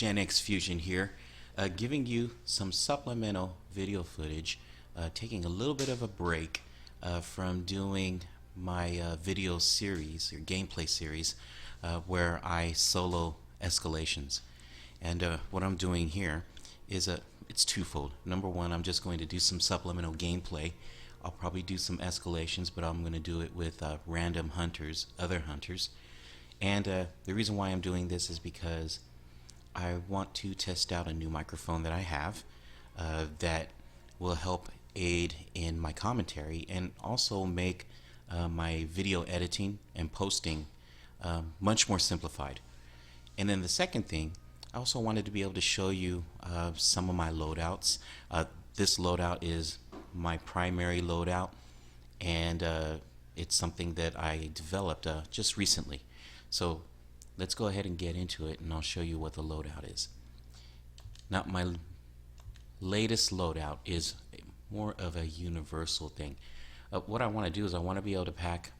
Gen X Fusion here, giving you some supplemental video footage, taking a little bit of a break from doing my video series or gameplay series where I solo escalations. And what I'm doing here is it's twofold. Number one, I'm just going to do some supplemental gameplay. I'll probably do some escalations, but I'm going to do it with random hunters, other hunters. And the reason why I'm doing this is because I want to test out a new microphone that I have that will help aid in my commentary and also make my video editing and posting much more simplified. And then the second thing, I also wanted to be able to show you some of my loadouts. This loadout is my primary loadout, and it's something that I developed just recently. So let's go ahead and get into it, and I'll show you what the loadout is. Now, my latest loadout is more of a universal thing. What I want to do is I want to be able to pack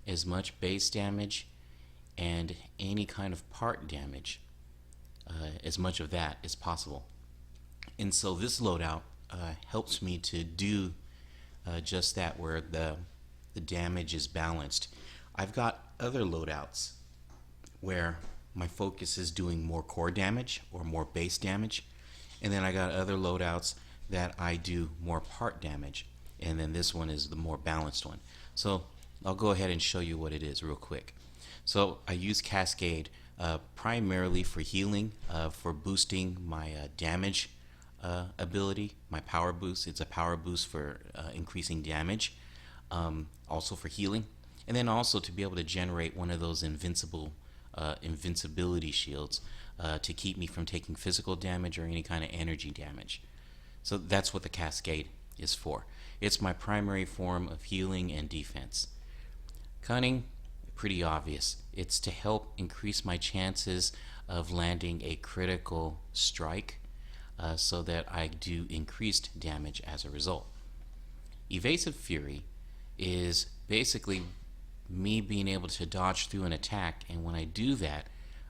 as much base damage and any kind of part damage, as much of that as possible. And so this loadout helps me to do just that, where the damage is balanced. I've got other loadouts where my focus is doing more core damage or more base damage, and then I got other loadouts that I do more part damage, and then this one is the more balanced one. So I'll go ahead and show you what it is real quick. So I use Cascade primarily for healing, for boosting my damage ability, my power boost. It's a power boost for increasing damage, also for healing, and then also to be able to generate one of those invincibility shields to keep me from taking physical damage or any kind of energy damage. So that's what the Cascade is for. It's my primary form of healing and defense. Cunning, pretty obvious. It's to help increase my chances of landing a critical strike so that I do increased damage as a result. Evasive Fury is basically me being able to dodge through an attack, and when I do that,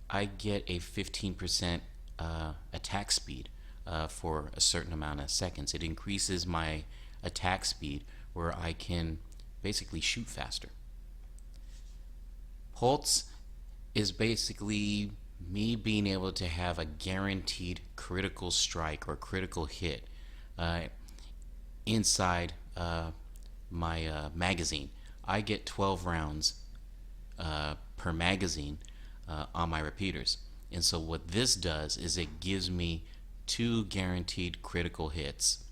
I get a 15% attack speed for a certain amount of seconds. It increases my attack speed where I can basically shoot faster. Pulse is basically me being able to have a guaranteed critical strike or critical hit inside my magazine. I get 12 rounds per magazine on my repeaters, and so what this does is it gives me 2 guaranteed critical hits,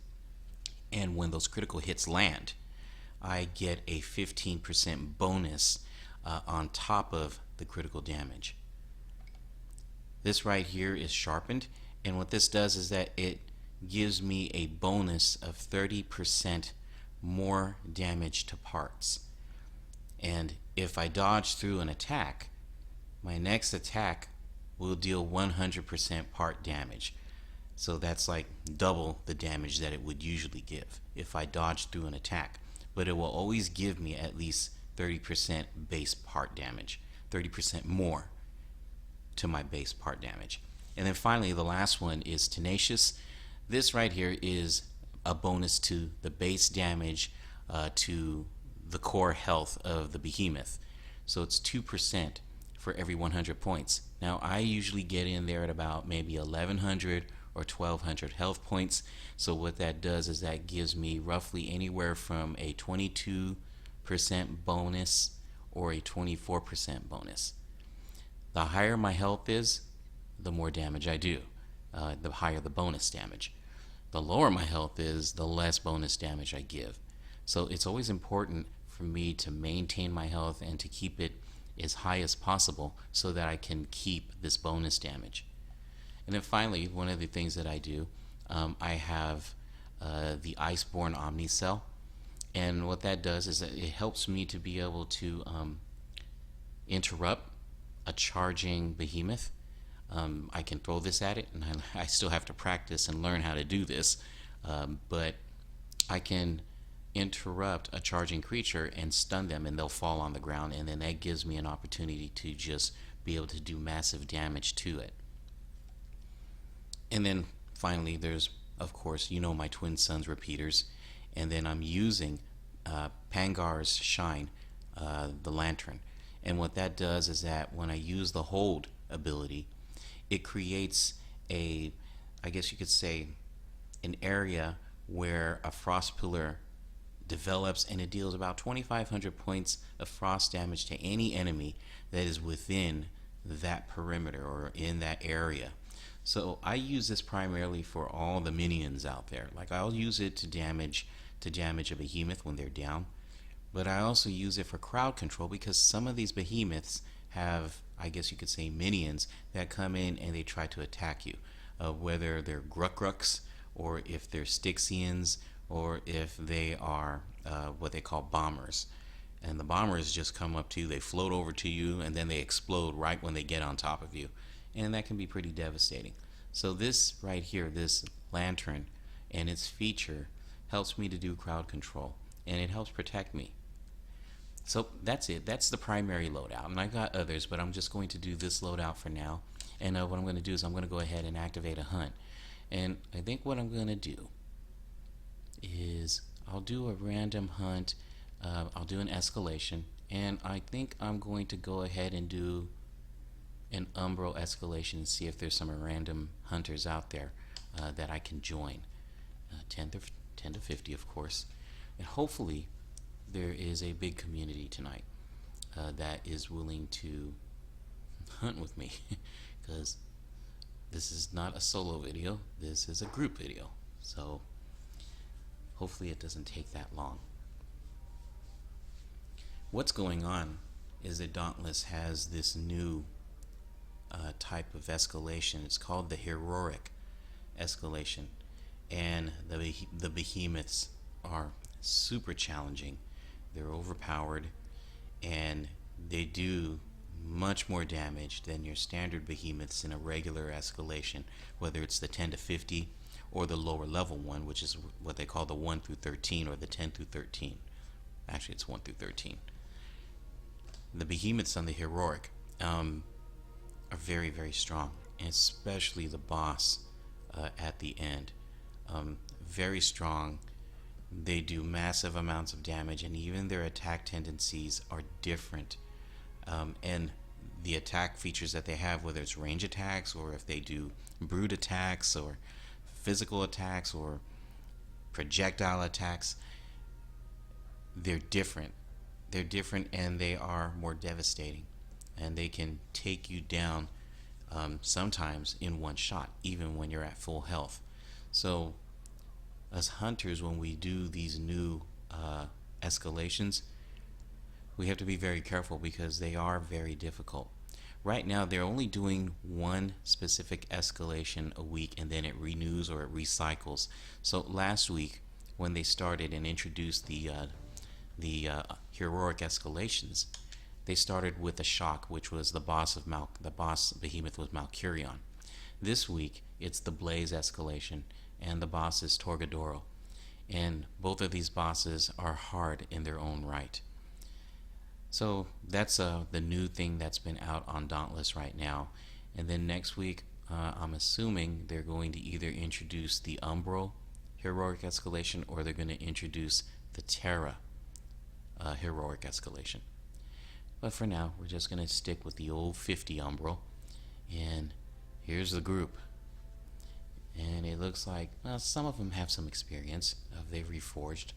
and when those critical hits land, I get a 15% bonus on top of the critical damage. This right here is sharpened, and what this does is that it gives me a bonus of 30% more damage to parts. And if I dodge through an attack, my next attack will deal 100% part damage. So that's like double the damage that it would usually give if I dodge through an attack. But it will always give me at least 30% base part damage, 30% more to my base part damage. And then finally, the last one is Tenacious. This right here is a bonus to the base damage to the core health of the behemoth. So it's 2% for every 100 points. Now I usually get in there at about maybe 1100 or 1200 health points. So what that does is that gives me roughly anywhere from a 22% bonus or a 24% bonus. The higher my health is, the more damage I do, the higher the bonus damage. The lower my health is, the less bonus damage I give. So it's always important for me to maintain my health and to keep it as high as possible so that I can keep this bonus damage. And then finally, one of the things that I do, I have the Iceborne Omnicell, and what that does is that it helps me to be able to interrupt a charging behemoth. I can throw this at it, and I still have to practice and learn how to do this, but I can interrupt a charging creature and stun them, and they'll fall on the ground, and then that gives me an opportunity to just be able to do massive damage to it. And then finally, there's, of course, my Twin Suns repeaters. And then I'm using Pangar's Shine, the lantern. And what that does is that when I use the hold ability, it creates I guess you could say, an area where a frost pillar develops, and it deals about 2,500 points of frost damage to any enemy that is within that perimeter or in that area. So I use this primarily for all the minions out there. Like, I'll use it to damage a behemoth when they're down, but I also use it for crowd control because some of these behemoths have, I guess you could say, minions that come in and they try to attack you, whether they're Grukruks or if they're Styxians or if they are what they call bombers. And the bombers just come up to you, they float over to you, and then they explode right when they get on top of you. And that can be pretty devastating. So this right here, this lantern and its feature helps me to do crowd control, and it helps protect me. So that's it. That's the primary loadout. And I got others, but I'm just going to do this loadout for now. And what I'm going to do is I'm going to go ahead and activate a hunt. And I think what I'm going to do is I'll do a random hunt. I'll do an escalation. And I think I'm going to go ahead and do an Umbral escalation and see if there's some random hunters out there that I can join. 10 to 50, of course. And hopefully there is a big community tonight that is willing to hunt with me, because this is not a solo video, this is a group video, so hopefully it doesn't take that long. What's going on is that Dauntless has this new type of escalation. It's called the Heroic Escalation, and the behemoths are super challenging. They're overpowered, and they do much more damage than your standard behemoths in a regular escalation, whether it's the 10 to 50 or the lower level one, which is what they call the 1 through 13 or the 10 through 13. Actually, it's 1 through 13. The behemoths on the Heroic are very, very strong, and especially the boss at the end. Very strong. They do massive amounts of damage, and even their attack tendencies are different. And the attack features that they have, whether it's range attacks or if they do brute attacks or physical attacks or projectile attacks, they're different. They're different, and they are more devastating, and they can take you down sometimes in one shot, even when you're at full health. So as hunters, when we do these new escalations, we have to be very careful because they are very difficult. Right now, they're only doing one specific escalation a week, and then it renews or it recycles. So last week, when they started and introduced the Heroic Escalations, they started with a shock, which was the boss behemoth was Malkurion. This week, it's the Blaze Escalation, and the boss is Torgadoro. And both of these bosses are hard in their own right. So that's the new thing that's been out on Dauntless right now. And then next week, I'm assuming they're going to either introduce the Umbral Heroic Escalation, or they're going to introduce the Terra Heroic Escalation. But for now, we're just going to stick with the old 50 Umbral. And here's the group. And it looks like, well, some of them have some experience. They've reforged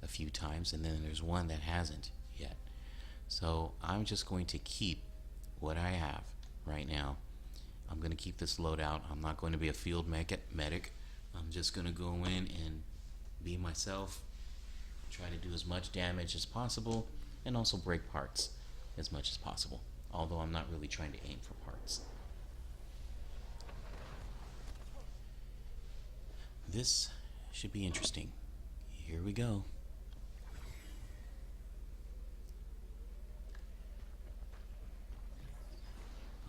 a few times, and then there's one that hasn't yet. So I'm just going to keep what I have right now. I'm going to keep this loadout. I'm not going to be a field medic. I'm just going to go in and be myself, try to do as much damage as possible, and also break parts as much as possible. Although I'm not really trying to aim for parts. This should be interesting. Here we go.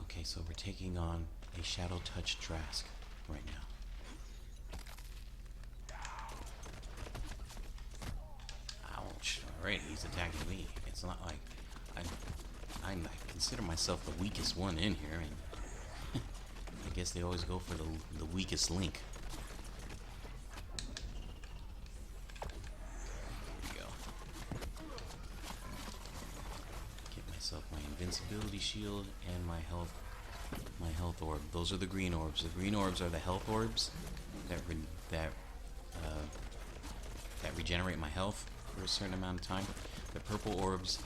Okay, so we're taking on a Shadowtouched Drask right now. Ouch. Alright, he's attacking me. It's not like I consider myself the weakest one in here, and I guess they always go for the weakest link. There we go. Get myself my invincibility shield and my health orb. Those are the green orbs. The green orbs are the health orbs that regenerate my health for a certain amount of time. The purple orbs,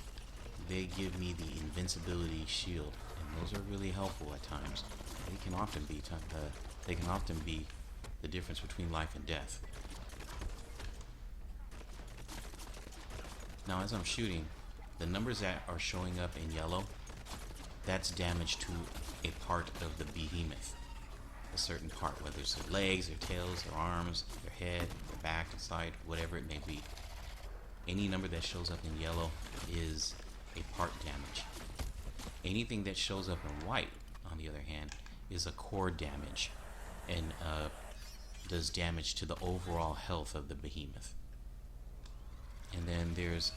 they give me the invincibility shield, and those are really helpful at times. They can often be the difference between life and death. Now, as I'm shooting, the numbers that are showing up in yellow, that's damage to a part of the behemoth. A certain part, whether it's their legs, their tails, their arms, their head, their back, their side, whatever it may be. Any number that shows up in yellow is a part damage. Anything that shows up in white, on the other hand, is a core damage and does damage to the overall health of the behemoth. And then there's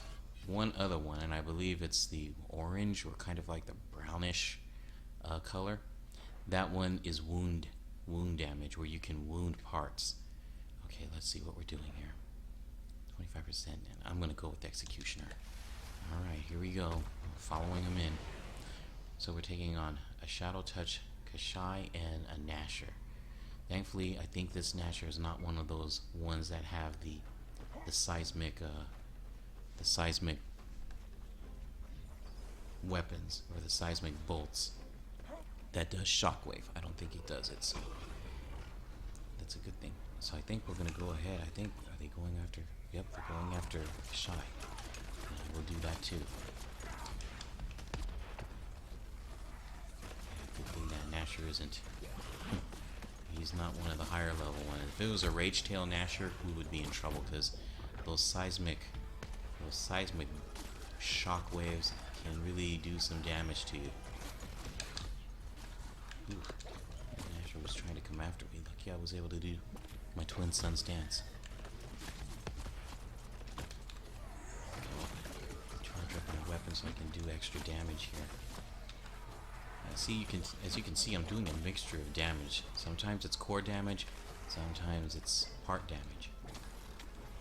one other one, and I believe it's the orange or kind of like the brownish color. That one is wound damage, where you can wound parts. Okay, let's see what we're doing here. 25%, and I'm going to go with the Executioner. Alright, here we go. Following him in. So we're taking on a Shadowtouched, Koshai, and a Gnasher. Thankfully, I think this Gnasher is not one of those ones that have the seismic weapons, or the seismic bolts that does shockwave. I don't think it does it, so that's a good thing. So I think we're going to go ahead. I think, are they going after? Yep, they're going after Koshai. We'll do that too. Good thing that Gnasher isn't. He's not one of the higher level ones. If it was a Rage Tail Gnasher, we would be in trouble, because those seismic shockwaves can really do some damage to you. Ooh, Gnasher was trying to come after me. Lucky I was able to do my twin son's dance. Charge up my weapon so I can do extra damage here. As you can see, I'm doing a mixture of damage. Sometimes it's core damage, sometimes it's part damage.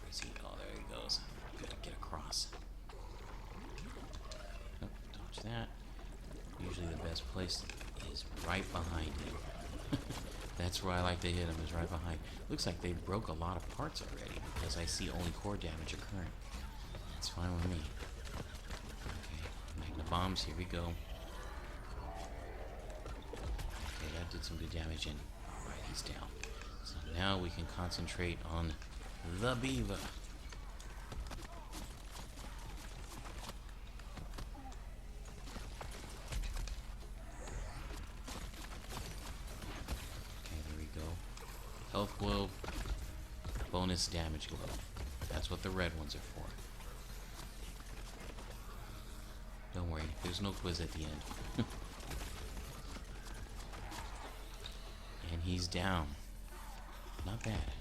Where's he? Oh, there he goes. Gotta get across. Nope, dodge that. Usually the best place is right behind him. That's where I like to hit him, is right behind. Looks like they broke a lot of parts already, because I see only core damage occurring. That's fine with me. Okay, Magna Bombs, here we go. Okay, that did some good damage, and alright, he's down. So now we can concentrate on the Beaver. Health globe, bonus damage globe. That's what the red ones are for. Don't worry, there's no quiz at the end. And he's down. Not bad.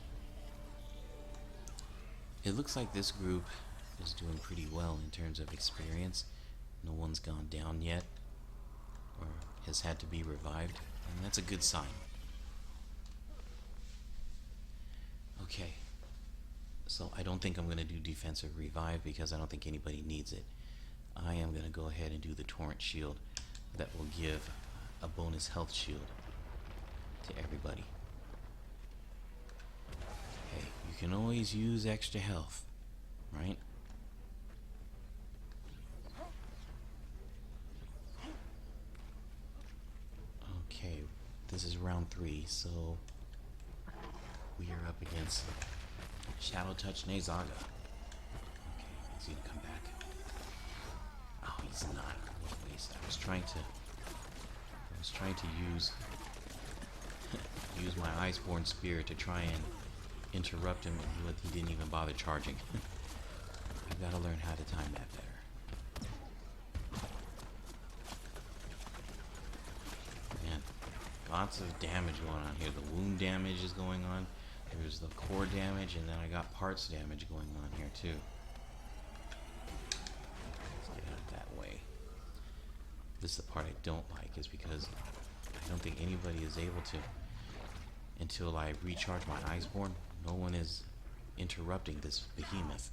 It looks like this group is doing pretty well in terms of experience. No one's gone down yet, or has had to be revived, and that's a good sign. Okay, so I don't think I'm going to do defensive revive, because I don't think anybody needs it. I am going to go ahead and do the torrent shield that will give a bonus health shield to everybody. Hey, you can always use extra health, right? Okay, this is round 3, so we are up against Shadowtouched Nayzaga. Okay, is he gonna come back? Oh, he's not. What a waste. I was trying to use my Iceborne Spear to try and interrupt him, but he didn't even bother charging. I've got to learn how to time that better. Man, lots of damage going on here. The wound damage is going on. There's the core damage, and then I got parts damage going on here too. Let's get out that way. This is the part I don't like, is because I I don't think anybody is able to until I recharge my Iceborne. No one is interrupting this behemoth.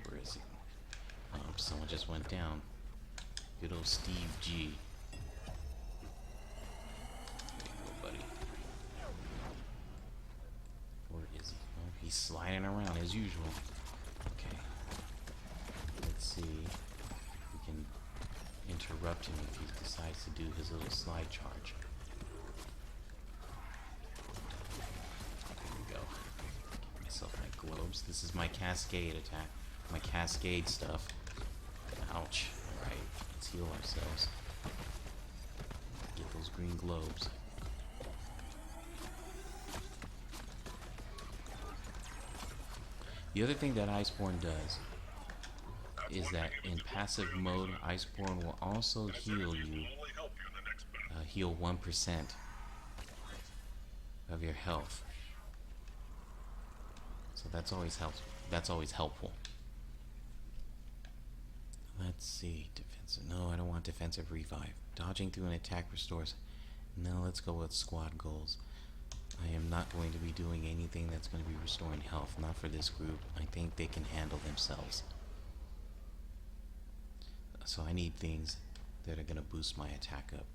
Where is he? Oh, someone just went down. Good old Steve G. There you go, buddy. Where is he? Oh, he's sliding around as usual. Okay. Let's see if we can interrupt him if he decides to do his little slide charge. There we go. Get myself my globes. This is my cascade attack. My cascade stuff. Ouch. Alright, let's heal ourselves. Get those green globes. The other thing that Iceborne does is that in passive mode, Iceborne will also heal you, heal 1% of your health. So that's always helpful. Let's see, defensive. No, I don't want defensive revive. Dodging through an attack restores. No, let's go with squad goals. I am not going to be doing anything that's going to be restoring health. Not for this group. I think they can handle themselves. So I need things that are going to boost my attack up.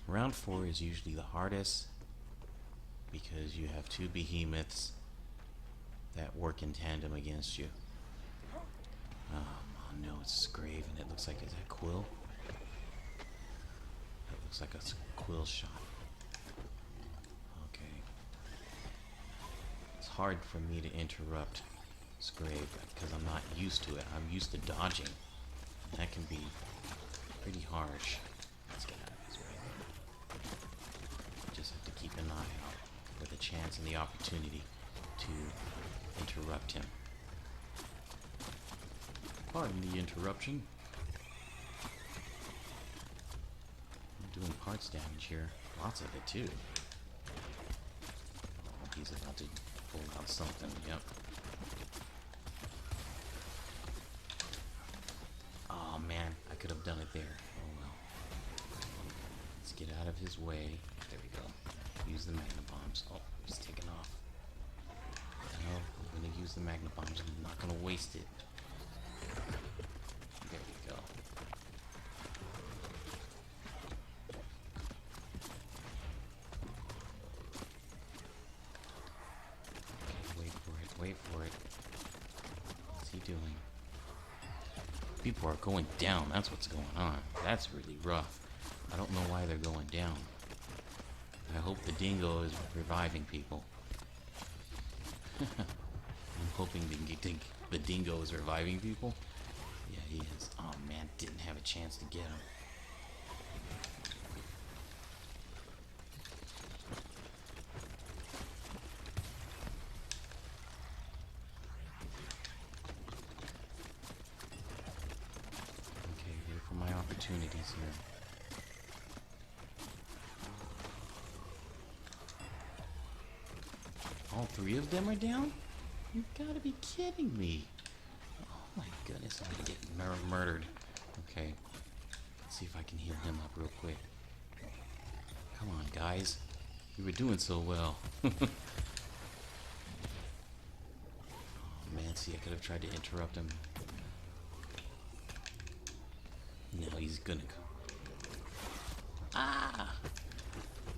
Round 4 is usually the hardest because you have two behemoths that work in tandem against you. Oh no, it's Skraev and it looks like, is that Quill? That looks like a Quillshot. Okay. It's hard for me to interrupt Skraev because I'm not used to it. I'm used to dodging. That can be pretty harsh. Let's get out of his way. Just have to keep an eye out for the chance and the opportunity to interrupt him. Pardon the interruption. I'm doing parts damage here. Lots of it too. Oh, he's about to pull out something. Yep. Oh man, I could have done it there. Oh well. Let's get out of his way. There we go. Use the magna bombs. Oh, he's taking off. No, I'm gonna use the magna bombs. I'm not gonna waste it. There we go. Okay, wait for it, wait for it. What's he doing? People are going down, that's what's going on. That's really rough. I don't know why they're going down. I hope the dingo is reviving people. I'm hoping the dingo is reviving people. Yeah, he is. Oh man, didn't have a chance to get him. Okay, here for my opportunities here. All three of them are down? You gotta be kidding me. Oh my goodness, I'm gonna get murdered. Okay, let's see if I can heal him up real quick. Come on, guys. We were doing so well. Oh man, see, I could have tried to interrupt him. No, he's gonna go. Ah!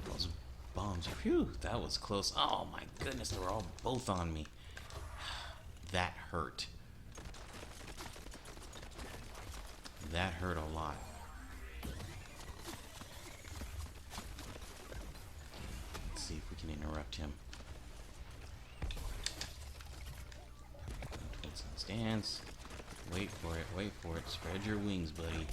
Those bombs. Phew, that was close. Oh my goodness, they were all both on me. That hurt. That hurt a lot. Let's see if we can interrupt him. Twin Sun stance. Wait for it, wait for it. Spread your wings, buddy.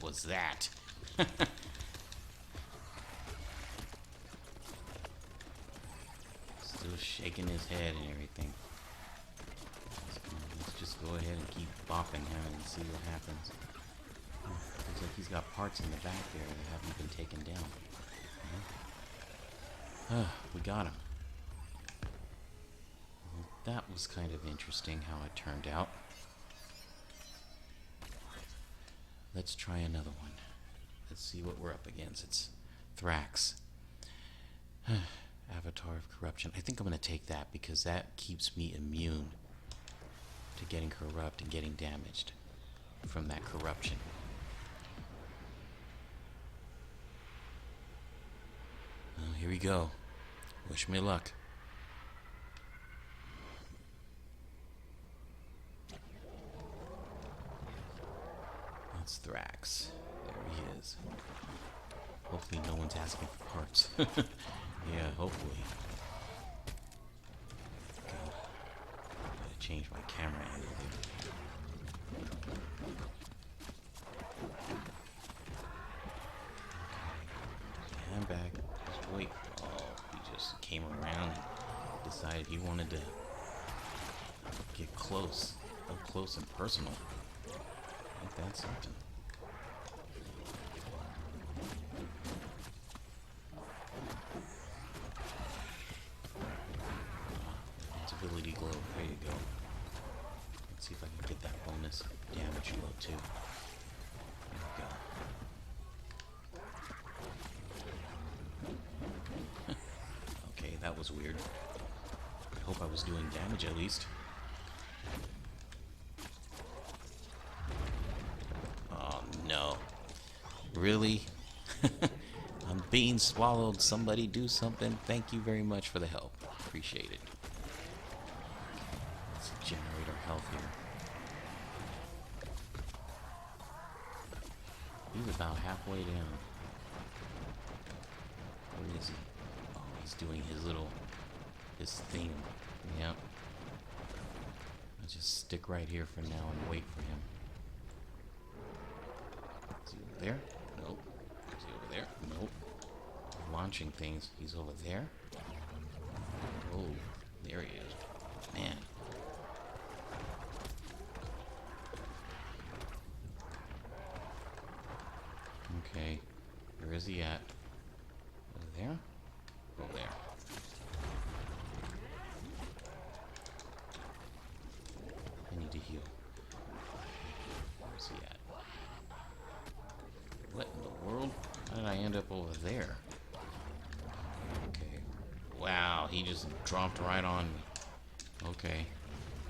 was that? Still shaking his head and everything. Let's just go ahead and keep bopping him and see what happens. Looks like he's got parts in the back there that haven't been taken down. We got him. Well, that was kind of interesting how it turned out. Let's try another one. Let's see what we're up against. It's Thrax. Avatar of Corruption. I think I'm going to take that because that keeps me immune to getting corrupt and getting damaged from that corruption. Well, here we go. Wish me luck. That's Thrax. There he is. Hopefully no one's asking for parts. Yeah, hopefully. God. Gotta change my camera angle here. Okay. I'm back. Just wait. Oh, he just came around and decided he wanted to get close. Up close and personal. Ain't that something? Ability glow. There you go. Let's see if I can get that bonus damage glow too. There we go. Okay, that was weird. I hope I was doing damage at least. Oh no. Really? I'm being swallowed. Somebody do something. Thank you very much for the help. Appreciate it. Let's generate our health here. He's about halfway down. Where is he? Oh, he's doing his thing. Yep. I'll just stick right here for now and wait for him. Is he over there? Nope. Is he over there? Nope. Launching things. He's over there. Oh, there he is. Man. Okay. Where is he at? Over there? Over there. I need to heal. Where's he at? What in the world? How did I end up over there? Okay. Wow, he just dropped right on me. Okay.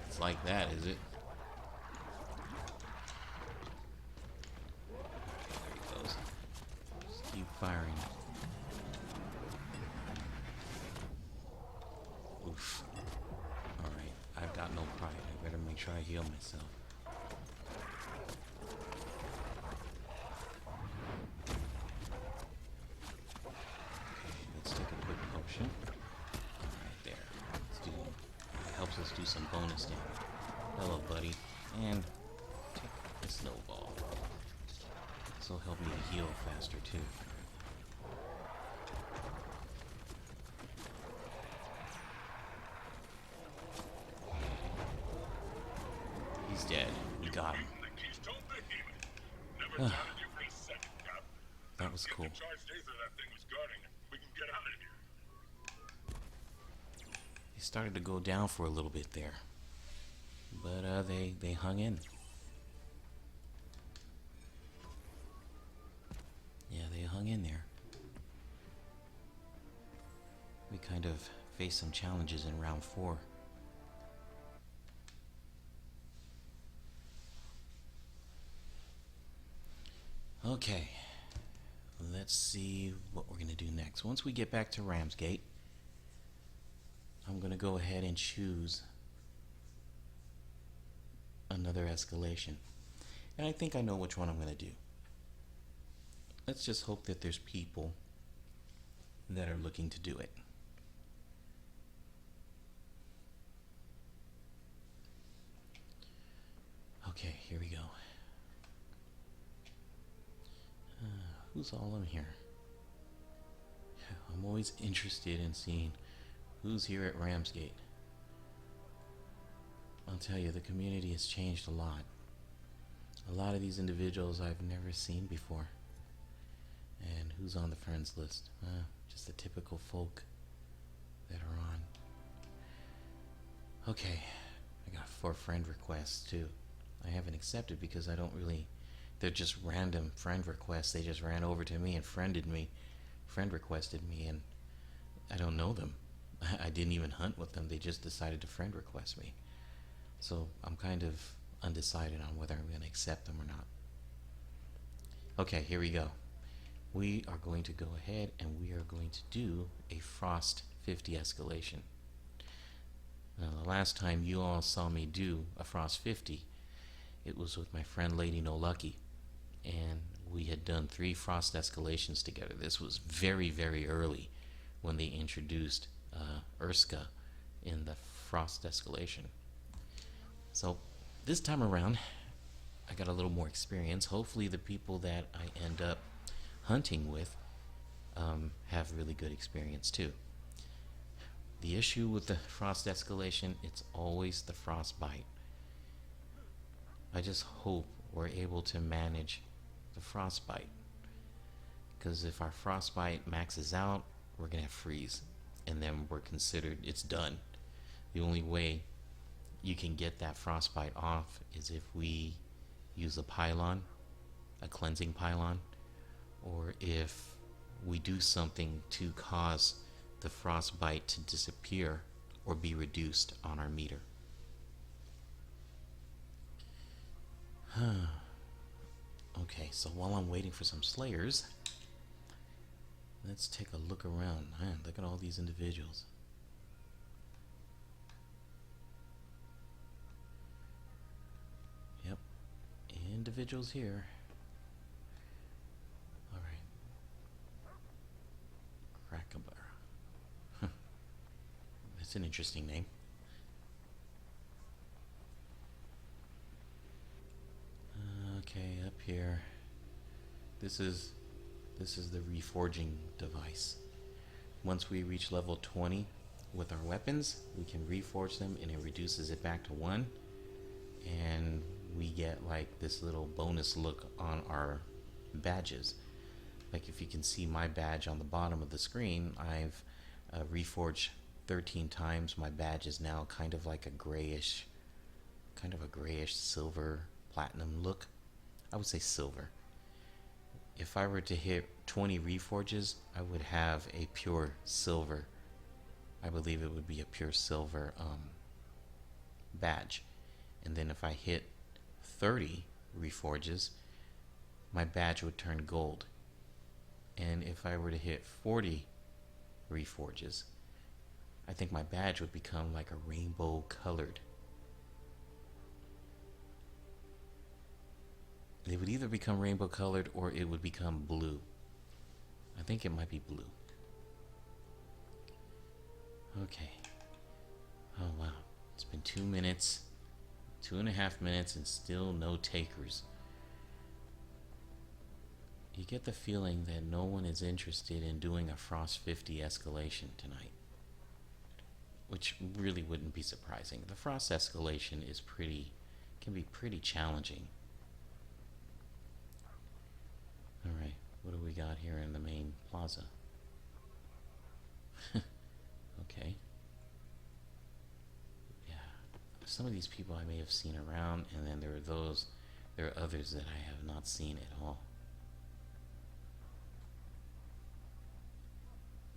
It's like that, is it? There he goes. Just keep firing. Oof. Alright, I've got no pride. I better make sure I heal myself. Let's take a quick potion. Right there. Let's do it. Helps us do some bonus damage. Hello, buddy. And take the snowball. This will help me to heal faster too. He's dead. We got him. That was cool. He started to go down for a little bit there, but they hung in. Yeah, they hung in there. We kind of faced some challenges in round 4. Okay, let's see what we're going to do next. Once we get back to Ramsgate, I'm going to go ahead and choose another escalation. And I think I know which one I'm going to do. Let's just hope that there's people that are looking to do it. Okay, here we go. who's all in here? I'm always interested in seeing who's here at Ramsgate. I'll tell you, the community has changed a lot. A lot of these individuals I've never seen before. And who's on the friends list? Just the typical folk that are on. Okay, I got 4 friend requests too. I haven't accepted because I don't really... They're just random friend requests. They just ran over to me and friend requested me, and I don't know them. I didn't even hunt with them. They just decided to friend request me. So I'm kind of undecided on whether I'm going to accept them or not. Okay, here we go. We are going to go ahead and we are going to do a Frost 50 escalation. Now, the last time you all saw me do a Frost 50, it was with my friend Lady No Lucky, and we had done 3 Frost escalations together. This was very, very early when they introduced Urska in the Frost escalation. So this time around, I got a little more experience. Hopefully the people that I end up hunting with have really good experience too. The issue with the Frost escalation, it's always the frostbite. I just hope we're able to manage the frostbite, because if our frostbite maxes out, we're gonna have freeze, and then we're considered it's done. The only way you can get that frostbite off is if we use a pylon, a cleansing pylon, or if we do something to cause the frostbite to disappear or be reduced on our meter. Okay, so while I'm waiting for some slayers, let's take a look around. Man, look at all these individuals. Yep, individuals here. Alright. Crackabar. That's an interesting name. Okay, up here. This is the reforging device. Once we reach level 20 with our weapons, we can reforge them and it reduces it back to 1. And we get like this little bonus look on our badges. Like if you can see my badge on the bottom of the screen, I've reforged 13 times. My badge is now kind of like a grayish silver platinum look. I would say silver. If I were to hit 20 reforges, I would have a pure silver. I believe it would be a pure silver badge. And then if I hit 30 reforges, my badge would turn gold. And if I were to hit 40 reforges, I think my badge would become like a rainbow colored. It would either become rainbow colored or it would become blue. I think it might be blue. Okay. Oh wow. It's been 2 minutes, 2.5 minutes, and still no takers. You get the feeling that no one is interested in doing a Frost 50 escalation tonight, which really wouldn't be surprising. The Frost escalation can be pretty challenging. Alright, what do we got here in the main plaza? Okay. Yeah, some of these people I may have seen around, and then there are others that I have not seen at all.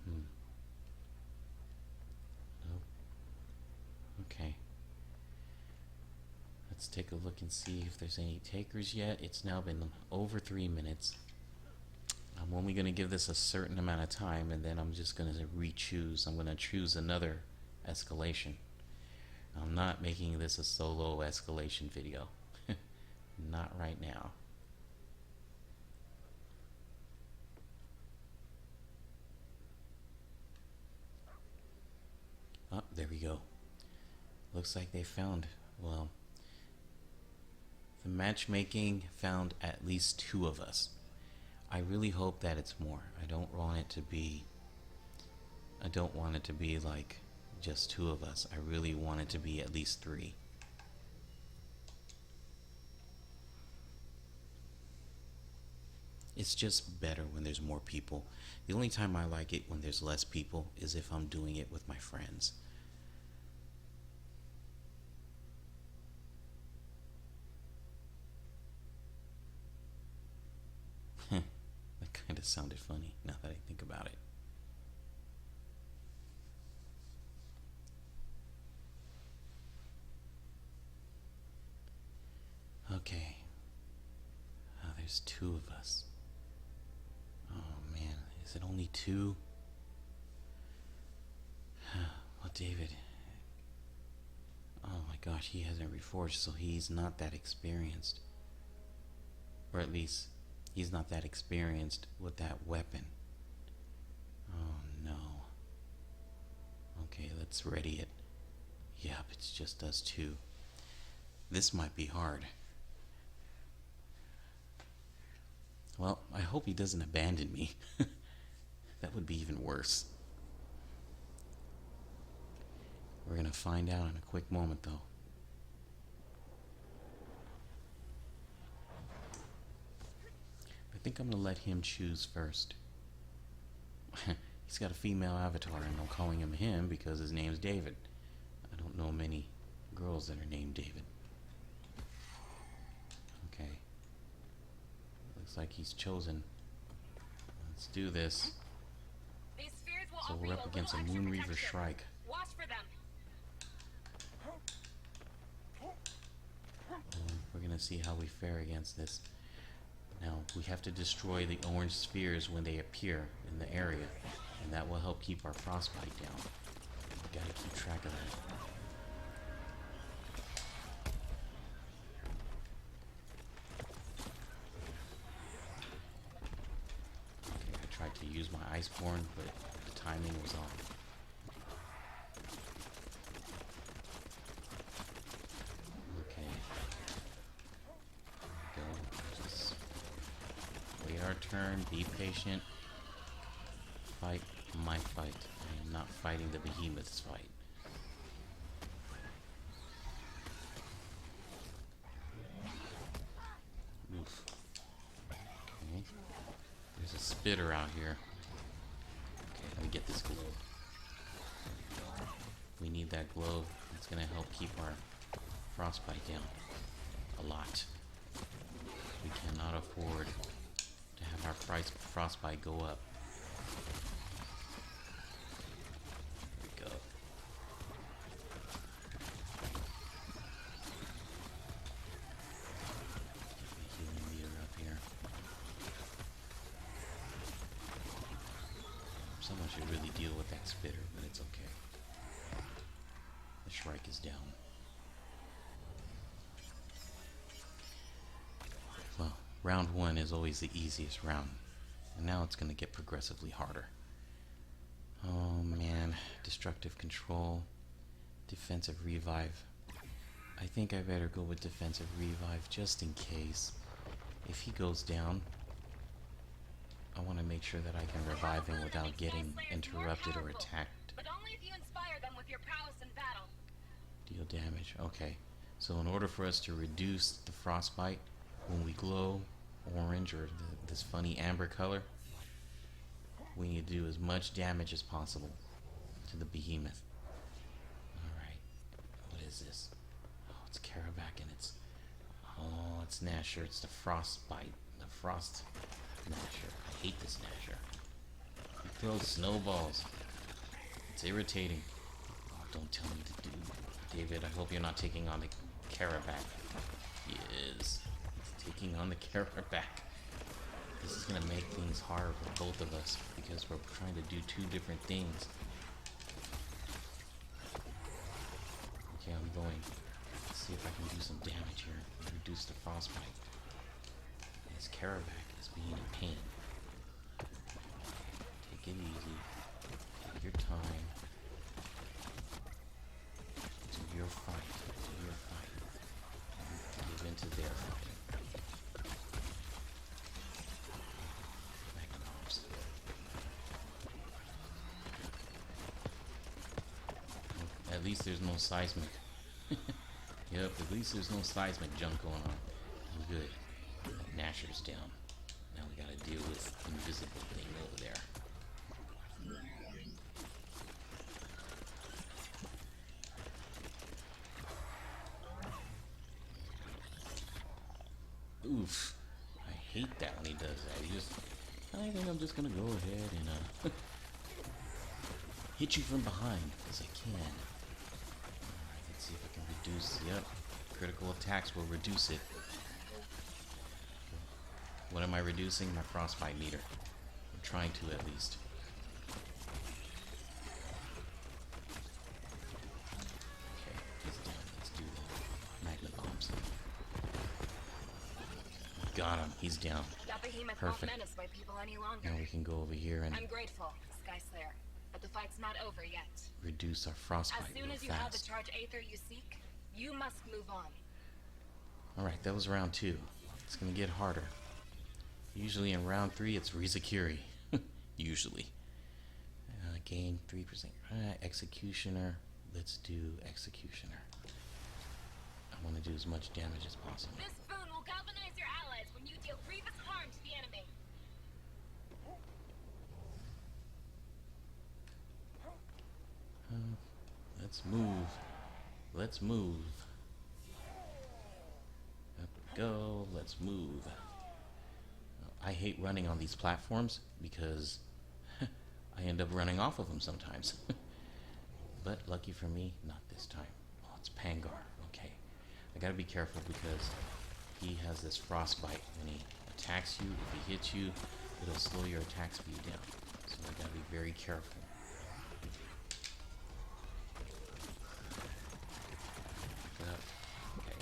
Nope. Okay. Let's take a look and see if there's any takers yet. It's now been over 3 minutes. I'm only going to give this a certain amount of time, and then I'm just going to re-choose. I'm going to choose another escalation. I'm not making this a solo escalation video. Not right now. Oh, there we go. Looks like they found, well, the matchmaking found at least 2 of us. I really hope that it's more. I don't want it to be like just 2 of us. I really want it to be at least 3. It's just better when there's more people. The only time I like it when there's less people is if I'm doing it with my friends. That kind of sounded funny now that I think about it. Okay. There's 2 of us. Oh man, is it only 2? Well, David. Oh my gosh, he hasn't reforged, so he's not that experienced. Or at least, he's not that experienced with that weapon. Oh no. Okay, let's ready it. Yep, it's just us 2. This might be hard. Well, I hope he doesn't abandon me. That would be even worse. We're gonna find out in a quick moment, though. I think I'm gonna let him choose first. He's got a female avatar, and I'm calling him him because his name's David. I don't know many girls that are named David. Okay. Looks like he's chosen. Let's do this. So we're up against a Moonreaver Shrike. Watch for them. We're gonna see how we fare against this. Now, we have to destroy the orange spheres when they appear in the area, and that will help keep our frostbite down. We gotta keep track of that. Okay, I tried to use my Iceborne, but the timing was off. Turn, be patient, fight my fight. I am not fighting the behemoth's fight. Oof. Okay. There's a spitter out here. Okay, let me get this globe. We need that globe. It's gonna help keep our frostbite down a lot. We cannot afford to have our frostbite go up. There we go. Healing meter up here. Someone should really deal with that spitter, but it's okay. The Shrike is down. Well, round 1 is always the easiest round, and now it's going to get progressively harder. Oh man, destructive control, defensive revive. I think I better go with defensive revive just in case. If he goes down, I want to make sure that I can revive him without getting interrupted or attacked. But only if you inspire them with your prowess in battle. Deal damage, okay. So in order for us to reduce the frostbite, when we glow orange or this funny amber color, we need to do as much damage as possible to the behemoth. Alright, what is this? Oh, it's Kharabak and it's Gnasher. It's the frostbite, the frost Gnasher. I hate this Gnasher. He throws snowballs. It's irritating. Oh, don't tell me to do, David, I hope you're not taking on the Kharabak. He is. Taking on the Kharabak. This is gonna make things hard for both of us because we're trying to do 2 different things. Okay, I'm going. Let's see if I can do some damage here and reduce the frostbite. This Kharabak is being a pain. Take it easy. Take your time. Do your fight. Do your fight. Give into their fight. At least there's no seismic. Yep, at least there's no seismic junk going on. I'm good. Gnasher's down. Now we gotta deal with invisible thing over there. Oof. I hate that when he does that. I think I'm just gonna go ahead and hit you from behind as I can. Alright, let's see if I can reduce. Yep. Critical attacks will reduce it. What am I reducing? My frostbite meter. I'm trying to at least. Okay, he's down. Let's do the magma bombs. Got him. He's down. That behemoth Perfect. won't menace my people any longer. Now we can go over here and I'm grateful, Sky Slayer, but the fight's not over yet. reduce our frostbite As soon real as you fast. have the charge aether you seek, you must move on. Alright, that was round 2. It's gonna get harder. Usually in round 3 it's Rizakiri. Usually. Gain 3%. Executioner. Let's do Executioner. I want to do as much damage as possible. This boon will galvanize your allies when you deal grievous harm to the enemy. Let's move. Let's move. Up we go. Let's move. I hate running on these platforms because I end up running off of them sometimes. But lucky for me, not this time. Oh, it's Pangar. Okay. I gotta be careful because he has this frostbite. When he attacks you, if he hits you, it'll slow your attack speed down. So I gotta be very careful. Okay.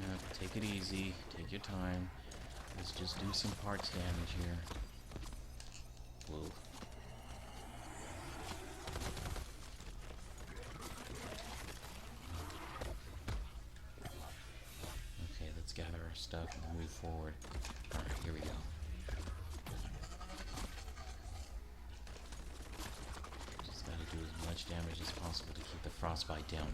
Yeah, take it easy. Take your time. Let's just do some parts damage here. Whoa. Okay, let's gather our stuff and move forward. Alright, here we go. Just gotta do as much damage as possible to keep the frostbite down.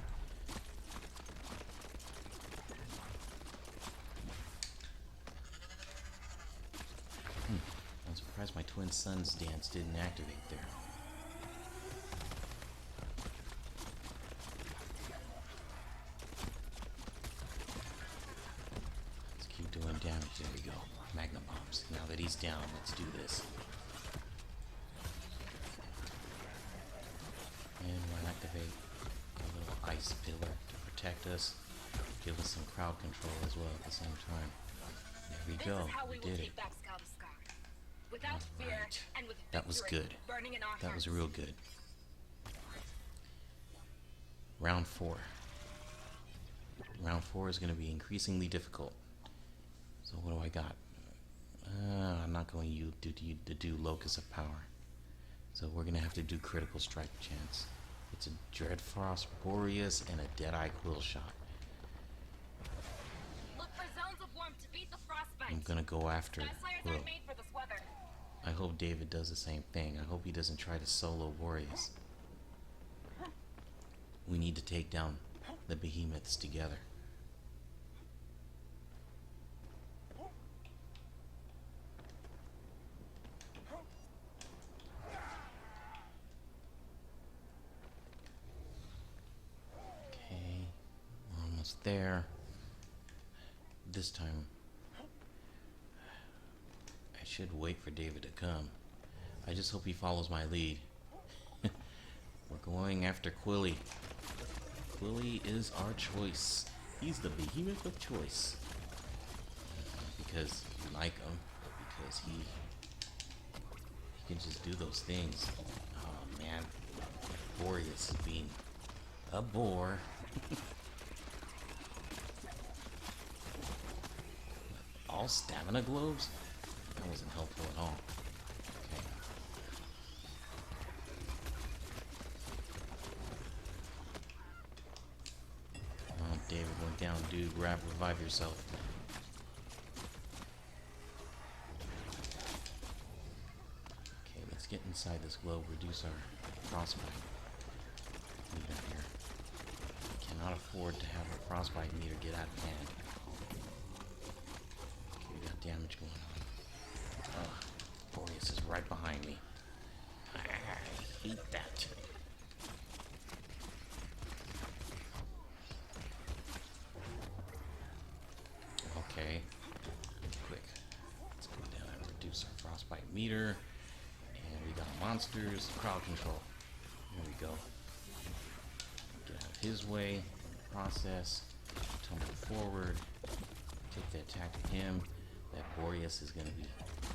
I'm surprised my twin son's dance didn't activate there. Let's keep doing damage. There we go. Magna bombs. Now that he's down, let's do this. And we'll activate a little ice pillar to protect us. Give us some crowd control as well at the same time. There we This go. is how We we will did it. take back Scar. Without fear Alright. and with That was victory good. burning in our That was hearts. real good. Round 4. Round 4 is going to be increasingly difficult. So what do I got? I'm not going to do Locus of Power. So we're going to have to do Critical Strike Chance. It's a Dreadfrost, Boreus, and a Deadeye Quillshot. Look for zones of warmth to beat the frostbite. I'm going to go after Sky Slayers Quill. aren't made for this weather. I hope David does the same thing. I hope he doesn't try to solo Boreus. We need to take down the behemoths together. Okay, we're almost there. This time, I should wait for David to come. I just hope he follows my lead. We're going after Quilly. Quilly is our choice. He's the behemoth of choice. Because you like him, but because he can just do those things. Oh man, Boreus is being a bore. All stamina globes? That wasn't helpful at all. Okay. Oh, David went down, dude. Revive yourself. Okay, let's get inside this globe. Reduce our frostbite meter here. Cannot afford to have our frostbite meter get out of hand. Okay, we got damage going on. Boreus is right behind me. I hate that. Okay, quick. Let's go down and reduce our frostbite meter. And we got monsters, crowd control. There we go. Get out of his way. Process. Tumble forward. Take the attack to him. That Boreus is going to be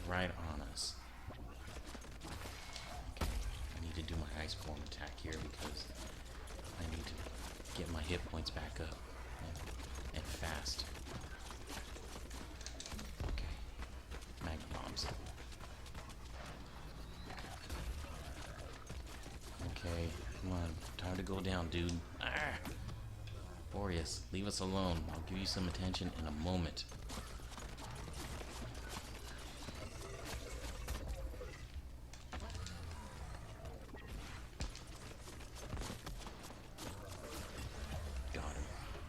right on us. Okay, I need to do my Iceborne attack here because I need to get my hit points back up. And fast. Okay. Mag bombs. Okay, come on. Time to go down, dude. Ah! Boreus, leave us alone. I'll give you some attention in a moment. Got him.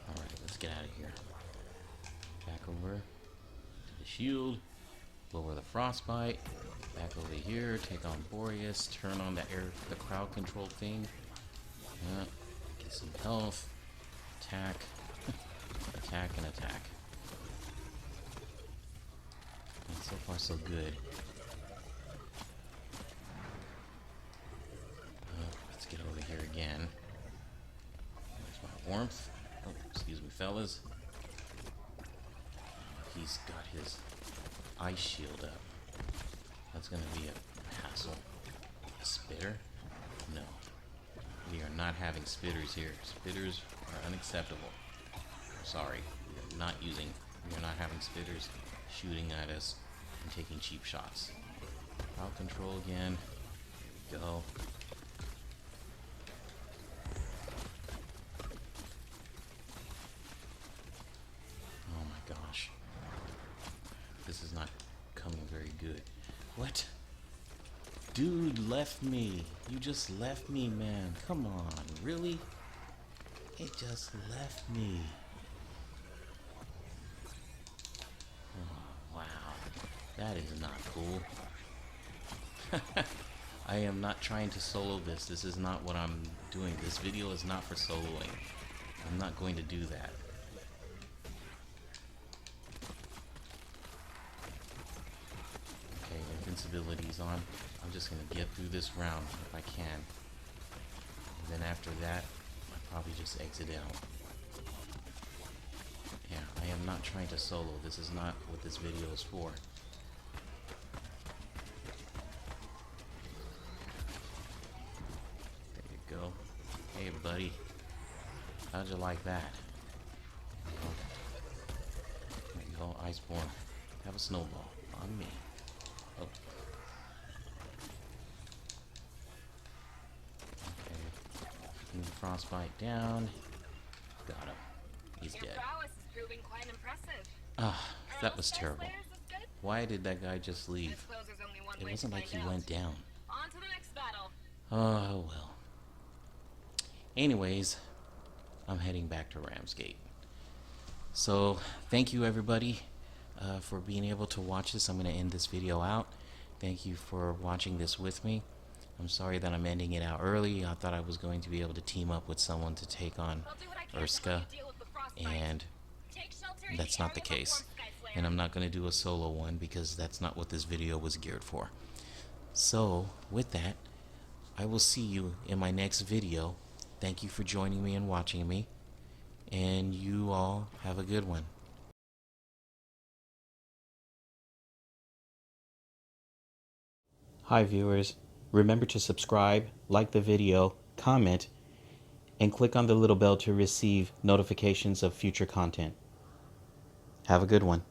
Alright, let's get out of here. Back over to the shield. Lower the frostbite. Back over here. Take on Boreus. Turn on the crowd control thing. Yeah. Get some health. Attack. Attack and attack. And so far so good. Let's get over here again. There's my warmth. Oh, excuse me, fellas. He's got his ice shield up. That's gonna be a hassle. A spitter? No. We are not having spitters here. Spitters are unacceptable. Sorry. We are not having spitters shooting at us and taking cheap shots. Crowd control again. Here we go. Oh my gosh. This is not coming very good. What? Dude left me. You just left me, man. Come on. Really? It just left me. Oh, wow. That is not cool. I am not trying to solo this. This is not what I'm doing. This video is not for soloing. I'm not going to do that. Okay, invincibility's on. I'm just going to get through this round if I can. And then after that, I'll probably just exit out. Yeah, I am not trying to solo. This is not what this video is for. There you go. Hey, buddy. How'd you like that? Oh. There you go, Iceborne. Have a snowball on me. Oh. The frostbite down. Got him. He's dead. Ah, that was terrible. Why did that guy just leave? It wasn't like he went down. Oh, well. Anyways, I'm heading back to Ramsgate. So, thank you everybody for being able to watch this. I'm going to end this video out. Thank you for watching this with me. I'm sorry that I'm ending it out early. I thought I was going to be able to team up with someone to take on Urska, and that's not the case. And I'm not going to do a solo one because that's not what this video was geared for. So, with that, I will see you in my next video. Thank you for joining me and watching me, and you all have a good one. Hi viewers. Remember to subscribe, like the video, comment, and click on the little bell to receive notifications of future content. Have a good one.